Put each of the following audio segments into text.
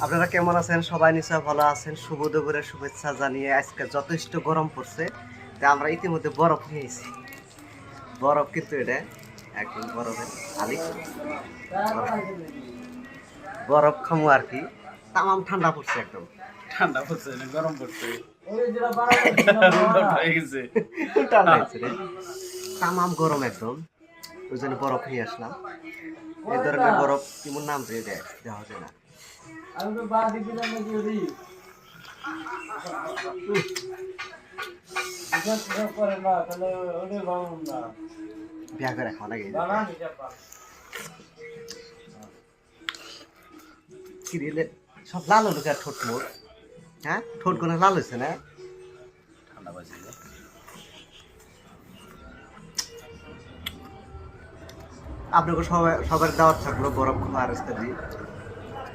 আপনারা কেমন আছেন? সবাই নিশ্চয় ভালো আছেন। শুভ দুপুরের শুভেচ্ছা জানিয়ে আজকে যথেষ্ট গরম পড়ছে, তাই আমরা ইতিমধ্যে বরফ নিয়েছি। বরফ কিন্তু এটা একদম বরফের আলি, বরফ খামো আর কি। তামাম ঠান্ডা পড়ছে, একদম ঠান্ডা পড়ছে না গরম পড়ছে ঠান্ডা হয়েছে রে, তামাম গরম একদম। ওই জন্য বরফ নিয়ে আসলাম। এই ধরনের বরফ কেমন নাম রে দেওয়া যায় না। বিয়া করে খাওয়া লাগে কি রে, সব লাল হলো আর ঠোঁট মোট। হ্যাঁ, ঠোঁট গোনা লাল হয়েছে না? ঠান্ডা পড়ছে আপনাকে সবার দাওয়াত থাকলো বরফ খাওয়ার ইত্যাদি।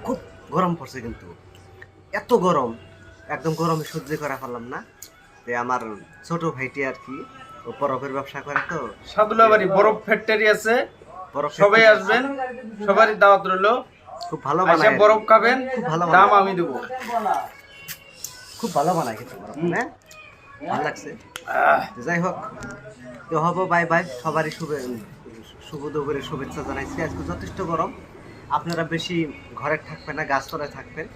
খুব গরম পড়ছে কিন্তু, এত গরম, একদম গরমে সহ্য করা পারলাম না। আমার ছোট ভাইটি আর কি, ও বরফের ব্যবসা করে তো। সাদুলাবাড়ি বরফ ফ্যাক্টরি আছে, বরফ সবাই আসবেন, সবারই দাওয়াত রইলো। খুব ভালো এসে বানায়, বরফ খাবেন, খুব ভালো দাম বানায়। আমি দেবো। খুব ভালো বানায় কিন্তু বরফ, হ্যাঁ ভালো লাগছে। যাই হোক, তো হবো, বাই বাই। সবারই শুভ দুপুরের শুভেচ্ছা জানাইছি। আজকে যথেষ্ট গরম, আপনারা বেশি ঘরে থাকবেন না, গাছতলায় থাকবেন,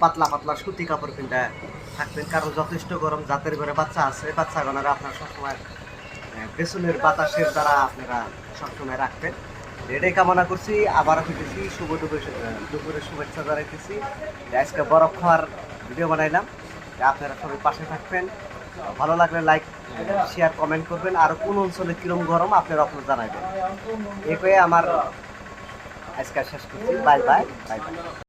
পাতলা পাতলা সুতি কাপড় কিনতে থাকবেন, কারণ যথেষ্ট গরম। জাতের ঘরে বাচ্চা আছে, বাচ্চাগণেরা আপনারা সবসময় পেছনের বাতাসের দ্বারা আপনারা সবসময় রাখবেন। এটাই কামনা করছি। আবার ফিরতেছি, শুভ দুপুরের শুভেচ্ছা জানাইতেছি। আজকে বরফ খাওয়ার ভিডিও বানাইলাম, আপনারা সবাই পাশে থাকবেন। ভালো লাগলে লাইক, শেয়ার, কমেন্ট করবেন। আর কোন অঞ্চলে কিরম গরম আপনারা আপনারা জানাবেন। এই কয়ে আমার আজকে শেষ করছি। Bye bye, bye bye.